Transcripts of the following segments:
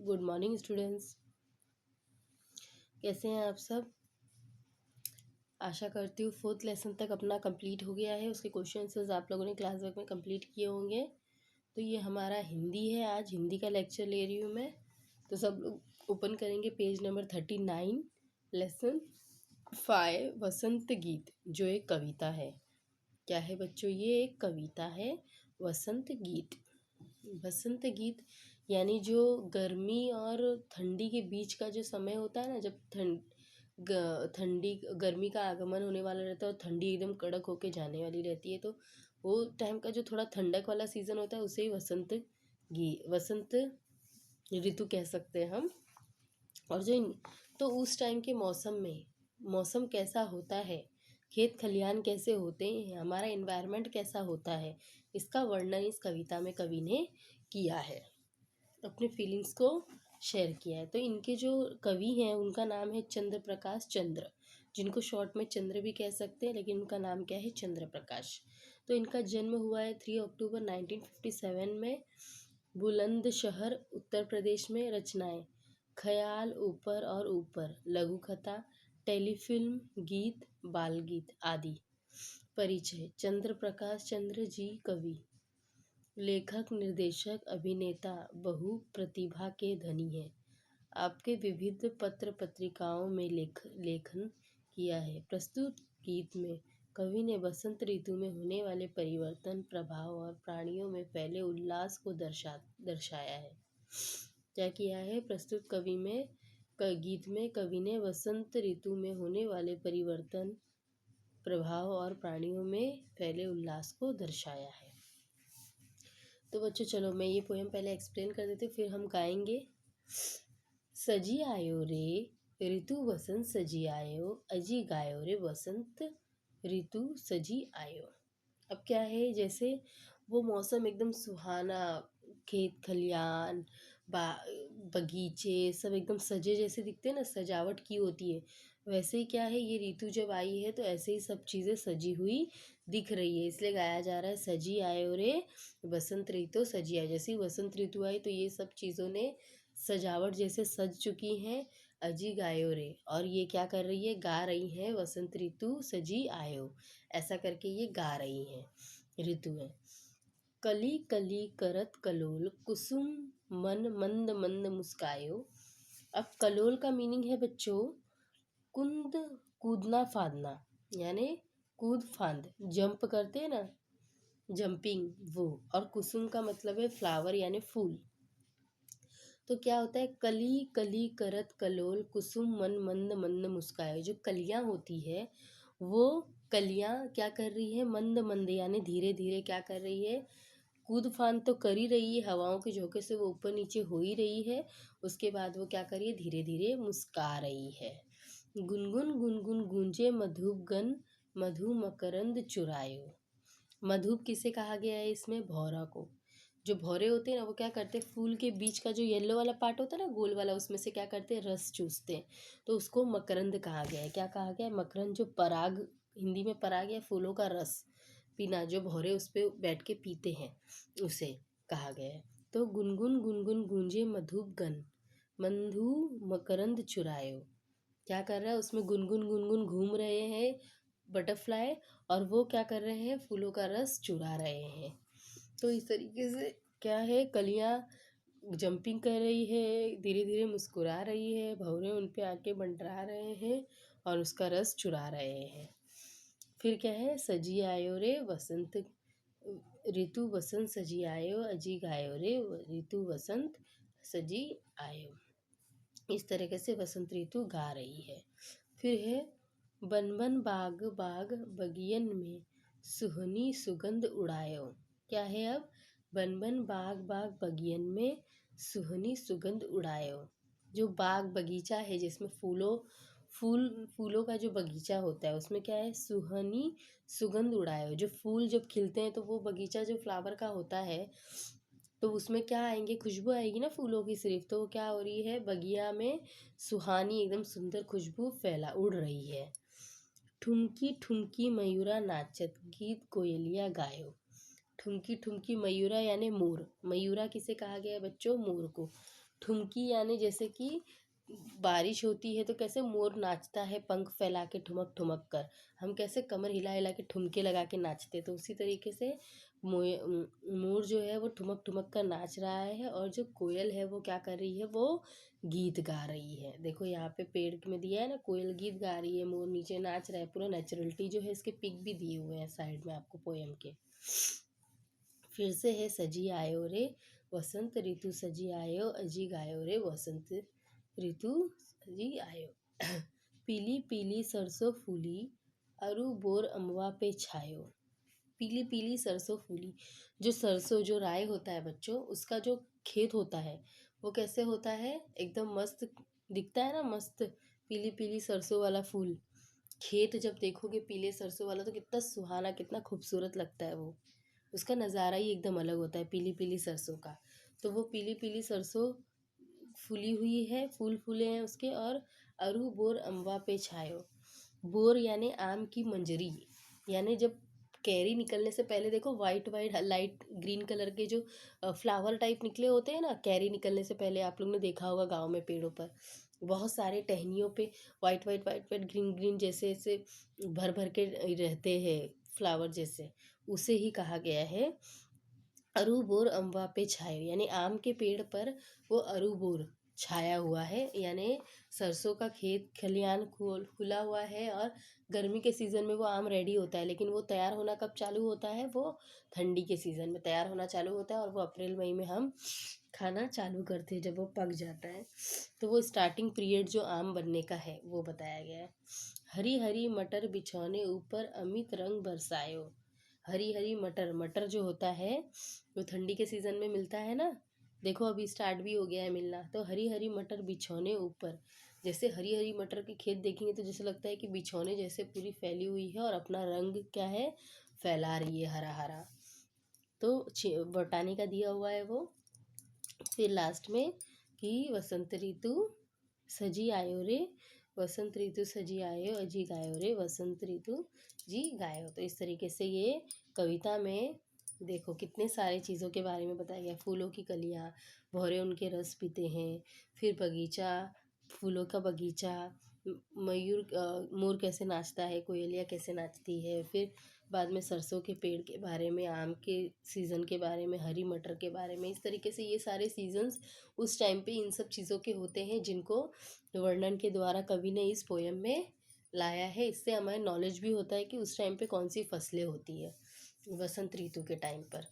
Good morning students. कैसे हैं आप सब? आशा करती हूँ फोर्थ लेसन तक अपना कंप्लीट हो गया है। उसके क्वेश्चन आंसर्स आप लोगों ने क्लास वर्क में कंप्लीट किए होंगे। तो ये हमारा हिंदी है, आज हिंदी का लेक्चर ले रही हूँ मैं। तो सब लोग ओपन करेंगे पेज नंबर 39, लेसन 5 वसंत गीत, जो एक कविता है। क्या है बच्चों? ये एक कविता है, वसंत गीत। बसंत गीत यानी जो गर्मी और ठंडी के बीच का जो समय होता है ना, जब ठंडी गर्मी का आगमन होने वाला रहता है और ठंडी एकदम कड़क होके जाने वाली रहती है, तो वो टाइम का जो थोड़ा ठंडक वाला सीज़न होता है उसे ही वसंत ऋतु कह सकते हैं हम। और तो उस टाइम के मौसम कैसा होता है, खेत खलियान कैसे होते हैं, हमारा एनवायरनमेंट कैसा होता है, इसका वर्णन इस कविता में कवि ने किया है, अपने फीलिंग्स को शेयर किया है। तो इनके जो कवि हैं उनका नाम है चंद्र प्रकाश चंद्र, जिनको शॉर्ट में चंद्र भी कह सकते हैं, लेकिन उनका नाम क्या है? चंद्र प्रकाश। तो इनका जन्म हुआ है 3 अक्टूबर 1957 में, बुलंदशहर उत्तर प्रदेश में। रचनाएं: ख्याल, ऊपर और ऊपर, लघु कथा, टेलीफिल्म, गीत, बाल गीत आदि। परिचय: चंद्र प्रकाश चंद्र जी कवि, लेखक, निर्देशक, अभिनेता, बहु प्रतिभा के धनी हैं। आपके विविध पत्र पत्रिकाओं में लेखन किया है। प्रस्तुत गीत में कवि ने बसंत ऋतु में होने वाले परिवर्तन, प्रभाव और प्राणियों में फैले उल्लास को दर्शाया है। क्या किया है? प्रस्तुत गीत में कवि ने बसंत ऋतु में होने वाले परिवर्तन, प्रभाव और प्राणियों में फैले उल्लास को दर्शाया है। तो बच्चों चलो मैं ये पोएम पहले एक्सप्लेन कर देती हूँ, फिर हम गाएंगे। सजी आयो रे ऋतु वसंत सजी आयो, अजी गायो रे वसंत ऋतु सजी आयो। अब क्या है, जैसे वो मौसम एकदम सुहाना, खेत खलियान, बगीचे सब एकदम सजे जैसे दिखते हैं ना, सजावट की होती है, वैसे ही क्या है, ये ऋतु जब आई है तो ऐसे ही सब चीज़ें सजी हुई दिख रही है, इसलिए गाया जा रहा है सजी आयो रे बसंत ऋतु सजी आयो। जैसे ही बसंत ऋतु आई तो ये सब चीज़ों ने सजावट जैसे सज चुकी हैं। अजी गायो रे, और ये क्या कर रही है? गा रही हैं वसंत ऋतु सजी आयो, ऐसा करके ये गा रही हैं ऋतु है। कली कली करत कलोल, कुसुम मन मंद मंद मुस्कायो। अब कलोल का मीनिंग है बच्चों कूदना फादना, यानी कूद फांद, जंप करते हैं ना, जंपिंग, वो। और कुसुम का मतलब है फ्लावर यानी फूल। तो क्या होता है? कली कली करत कलोल, कुसुम मन मंद मंद मुस्कायो। जो कलियां होती है वो कलियां क्या कर रही है? मंद मंद यानी धीरे धीरे क्या कर रही है? कूद फान तो कर ही रही है, हवाओं के झोंके से वो ऊपर नीचे हो ही रही है। उसके बाद वो क्या कर रही है? धीरे धीरे मुस्का रही है। गुनगुन गुनगुन गूंजे मधुप गन, मधु मकरंद चुरायो। मधुप किसे कहा गया है इसमें? भौरा को। जो भौरे होते हैं ना, वो क्या करते हैं? फूल के बीच का जो येलो वाला पार्ट होता है ना, गोल वाला, उसमें से क्या करते हैं? रस चूसते हैं, तो उसको मकरंद कहा गया है। क्या कहा गया है? मकरंद। जो पराग, हिंदी में पराग या फूलों का रस पीना, जो भौरे उस पर बैठ के पीते हैं, उसे कहा गया है। तो गुनगुन गुनगुन गूंजे मधुप गन, मधु मकरंद चुरायो। क्या कर रहा है? उसमें गुनगुन गुनगुन घूम रहे हैं बटरफ्लाई, और वो क्या कर रहे हैं? फूलों का रस चुरा रहे हैं। तो इस तरीके से क्या है? कलियां जंपिंग कर रही है, धीरे धीरे मुस्कुरा रही है, भंवरे उन पे आके मंडरा रहे हैं और उसका रस चुरा रहे हैं। फिर क्या है? सजी आयो रे वसंत ऋतु वसंत सजी आयो, अजी गायो रे ऋतु वसंत सजी आयो। इस तरीके से वसंत ऋतु गा रही है। फिर है बन बन बाग बाग बगियन में, सुहनी सुगंध उड़ायो। क्या है अब? बन बन बाग बाग बगियन में, सुहनी सुगंध उड़ायो। जो बाग बगीचा है जिसमें फूलों का जो बगीचा होता है, उसमें क्या है? सुहनी सुगंध उड़ायो। जो फूल जब खिलते हैं तो वो बगीचा जो फ्लावर का होता है, तो उसमें क्या आएंगे? खुशबू आएगी ना फूलों की सिर्फ। तो क्या हो रही है? बगिया में सुहानी एकदम सुंदर खुशबू उड़ रही है। ठुमकी ठुमकी मयूरा नाचत, गीत कोयलिया गायो। ठुमकी ठुमकी मयूरा यानी मोर। मयूरा किसे कहा गया है बच्चों? मोर को। ठुमकी यानी जैसे कि बारिश होती है तो कैसे मोर नाचता है पंख फैला के ठुमक ठुमक कर, हम कैसे कमर हिला हिला के ठुमके लगा के नाचते हैं, तो उसी तरीके से मोर जो है वो ठुमक ठुमक कर नाच रहा है, और जो कोयल है वो क्या कर रही है, वो गीत गा रही है। देखो यहाँ पे पेड़ में दिया है ना, कोयल गीत गा रही है, मोर नीचे नाच रहा है, पूरा नेचुरलिटी जो है इसके पिक भी दिए हुए हैं साइड में आपको पोयम के। फिर से है सजी आयो रे वसंत ऋतु सजी आयो, अजी गायो रे वसंत ऋतु सजी आयो। पीली पीली सरसों फूली, अरु बोर अमवा पे छायो। पीली पीली सरसों फूली, जो सरसों जो राय होता है बच्चों, उसका जो खेत होता है वो कैसे होता है, एकदम मस्त दिखता है ना, मस्त पीली पीली सरसों वाला फूल। खेत जब देखोगे पीले सरसों वाला तो कितना सुहाना, कितना खूबसूरत लगता है वो, उसका नज़ारा ही एकदम अलग होता है पीली पीली सरसों का। तो वो पीली पीली सरसों फूली हुई है, फूल फूले हैं उसके, और अरु बोर अम्बा पे छायो। बोर यानी आम की मंजरी, यानी जब कैरी निकलने से पहले देखो white white light green colour के जो फ्लावर टाइप निकले होते हैं ना, कैरी निकलने से पहले आप लोग ने देखा होगा गांव में पेड़ों पर बहुत सारे टहनियों पे white white white white green green जैसे ऐसे भर भर के रहते हैं फ्लावर जैसे, उसे ही कहा गया है अरू बोर अम्बा पे छायो, यानी आम के पेड़ पर वो अरू बोर छाया हुआ है, यानी सरसों का खेत खलियान खुला हुआ है, और गर्मी के सीज़न में वो आम रेडी होता है, लेकिन वो तैयार होना कब चालू होता है, वो ठंडी के सीज़न में तैयार होना चालू होता है, और वो अप्रैल मई में हम खाना चालू करते हैं जब वो पक जाता है। तो वो स्टार्टिंग पीरियड जो आम बनने का है वो बताया गया है। हरी हरी मटर बिछौने ऊपर अमित रंग बरसायो। हरी हरी मटर, मटर जो होता है वो ठंडी के सीज़न में मिलता है ना, देखो अभी स्टार्ट भी हो गया है मिलना। तो हरी हरी मटर बिछौने ऊपर, जैसे हरी हरी मटर के खेत देखेंगे तो जैसे लगता है कि बिछौने जैसे पूरी फैली हुई है और अपना रंग क्या है, फैला रही है हरा हरा। तो बोटानी का दिया हुआ है वो। फिर लास्ट में कि वसंत ऋतु सजी आयो रे वसंत ऋतु सजी आयो, अजी गायो रे वसंत ऋतु जी गायो। तो इस तरीके से ये कविता में देखो कितने सारे चीज़ों के बारे में बताया गया। फूलों की कलियाँ, भौरे उनके रस पीते हैं, फिर बगीचा, फूलों का बगीचा, मयूर मोर कैसे नाचता है, कोयलिया कैसे नाचती है, फिर बाद में सरसों के पेड़ के बारे में, आम के सीज़न के बारे में, हरी मटर के बारे में। इस तरीके से ये सारे सीजन्स उस टाइम पे इन सब चीज़ों के होते हैं जिनको वर्णन के द्वारा कवि ने इस पोयम में लाया है। इससे हमें नॉलेज भी होता है कि उस टाइम पे कौन सी फसलें होती है वसंत ऋतु के टाइम पर।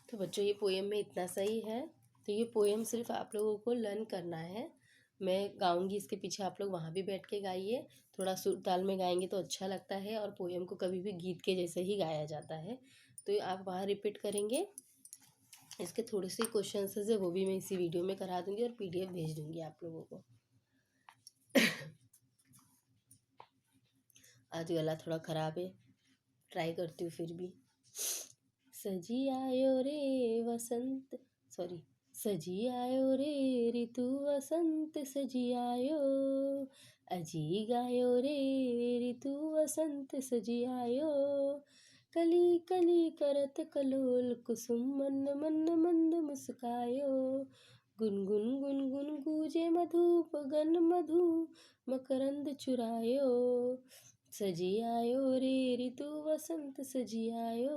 तो बच्चों ये पोयम में इतना सही है। तो ये पोयम सिर्फ आप लोगों को लर्न करना है, मैं गाऊंगी इसके पीछे, आप लोग वहाँ भी बैठ के गाइए। थोड़ा सुर ताल में गाएंगे तो अच्छा लगता है, और पोयम को कभी भी गीत के जैसे ही गाया जाता है। तो आप वहाँ रिपीट करेंगे। इसके थोड़े से क्वेश्चन आंसर्स है वो भी मैं इसी वीडियो में करा दूंगी और PDF भेज दूंगी आप लोगों को। आज गला थोड़ा ख़राब है, ट्राई करती हूँ फिर भी। सजी आयो रे वसंत, सॉरी, सजी आयो रे ऋतु वसंत सजी आयो, अजी गायो रे ऋतु वसंत सजी आयो। कली कली करत कलोल कुसुम मंद मंद मंद मुस्कायो, गुनगुन गुनगुन गूंजे मधुप गन मधु मकरंद चुरायो। सजी आयो रे ऋतु वसंत सजी आयो,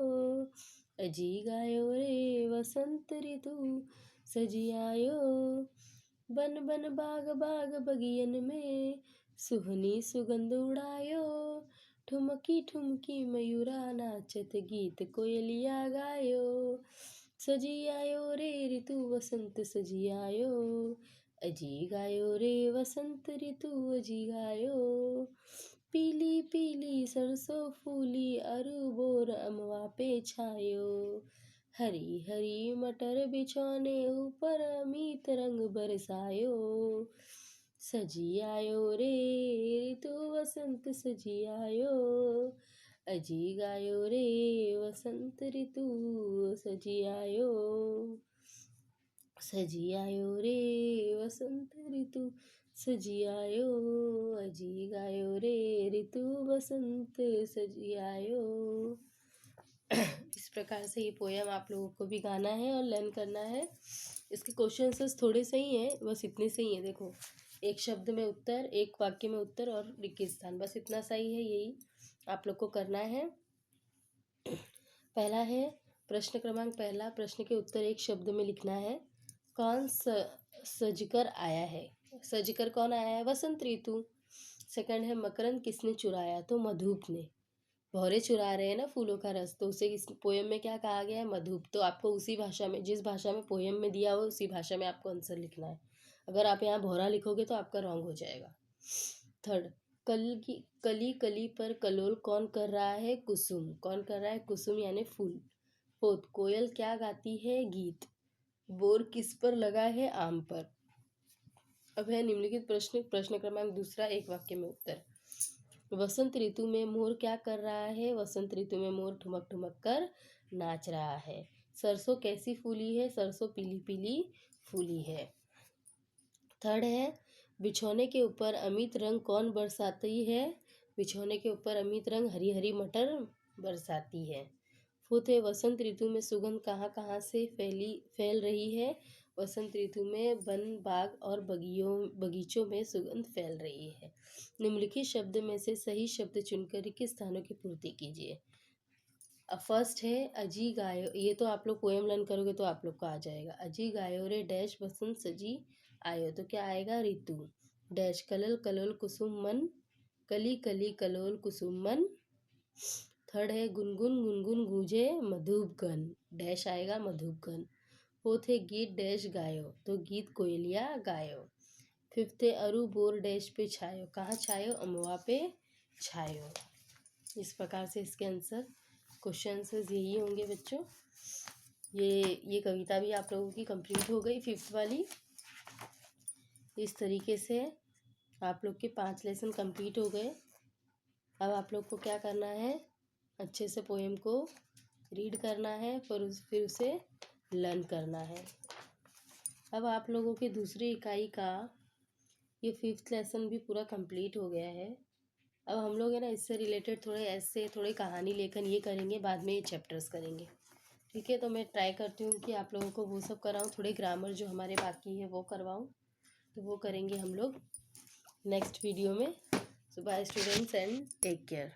अजी गायो रे वसंत ऋतु सजी आयो। बन बन बाग बाग बगियन में सुहनी सुगंध उड़ायो, ठुमकी ठुमकी मयूरा नाचत गीत कोयलिया गायो। सजी आयो रे ऋतु वसंत सजी आयो, अजी गायो रे वसंत ऋतु अजी गायो। पीली पीली सरसों फूली, अरु बोर अमवा पे छायो, हरी हरी मटर बिछौने ऊपर अमित रंग बरसायो। सजी आयो रे ऋतु वसंत सजी आयो, अजी गायो रे वसंत ऋतु सजी आयो। सजी आयो रे वसंत ऋतु सजी आयो, अजी गायो रे ऋतु वसंत सजी आयो। इस प्रकार से ये पोयम आप लोगों को भी गाना है और लर्न करना है। इसके क्वेश्चन आंसर्स थोड़े सही हैं, बस इतने सही हैं। देखो, एक शब्द में उत्तर, एक वाक्य में उत्तर और रिक्त स्थान, बस इतना सही है। यही आप लोग को करना है। पहला है प्रश्न क्रमांक पहला, प्रश्न के उत्तर एक शब्द में लिखना है। कौन सजकर आया है? सजकर कौन आया है? वसंत ऋतु। सेकंड है मकरंद किसने चुराया? तो मधुप ने। भौरे चुरा रहे हैं ना फूलों का रस, तो उसे इस पोयम में क्या कहा गया है? मधुप। तो आपको उसी भाषा में, जिस भाषा में पोयम में दिया हो उसी भाषा में आपको आंसर लिखना है। अगर आप यहाँ भौरा लिखोगे तो आपका रॉन्ग हो जाएगा। थर्ड, कली कली पर कलोल कौन कर रहा है? कुसुम। कौन कर रहा है? कुसुम यानी फूल। फोर्थ, कोयल क्या गाती है? गीत। बोर किस पर लगा है? आम पर। अब है निम्नलिखित प्रश्न, प्रश्न क्रमांक दूसरा, एक वाक्य में उत्तर। वसंत ऋतु में मोर क्या कर रहा है? वसंत ऋतु में मोर ठुमक ठुमक कर नाच रहा है। सरसों कैसी फूली है? सरसों पीली पीली फूली है। थर्ड है बिछौने के ऊपर अमित रंग कौन बरसाती है? बिछौने के ऊपर अमित रंग हरी हरी मटर बरसाती है। फोर्थ है वसंत ऋतु में सुगंध कहाँ कहाँ से फैल रही है? वसंत ऋतु में वन बाग और बगीचों में सुगंध फैल रही है। निम्नलिखित शब्द में से सही शब्द चुनकर किस स्थानों की पूर्ति कीजिए। फर्स्ट है अजी गायो, ये तो आप लोग पोएम लर्न करोगे तो आप लोग को आ जाएगा। अजी गायो रे डैश बसंत सजी आयो, तो क्या आएगा? ऋतु। डैश कलल कलोल कुसुम मन, कली कली कलोल कुसुम मन। थर्ड है गुनगुन गुनगुन गूंजे मधुप गन, डैश आएगा? मधुप गन। फोर्थ है गीत डैश गायो, तो गीत कोयलिया गायो। फिफ्थ है अरु बोर डैश पे छायो, कहाँ छायो? अमवा पे छायो। इस प्रकार से इसके आंसर, क्वेश्चन आंसर्स यही होंगे बच्चों। ये कविता भी आप लोगों की कंप्लीट हो गई, फिफ्थ वाली। इस तरीके से आप लोग के 5 लेसन कंप्लीट हो गए। अब आप लोग को क्या करना है? अच्छे से पोएम को रीड करना है, फिर उसे लर्न करना है। अब आप लोगों की दूसरी इकाई का ये 5th लेसन भी पूरा कंप्लीट हो गया है। अब हम लोग है ना इससे रिलेटेड थोड़े ऐसे, थोड़े कहानी लेखन ये करेंगे, बाद में ये चैप्टर्स करेंगे। ठीक है, तो मैं ट्राई करती हूँ कि आप लोगों को वो सब कराऊँ, थोड़े ग्रामर जो हमारे बाकी है वो करवाऊँ, तो वो करेंगे हम लोग नेक्स्ट वीडियो में। So bye students and take care.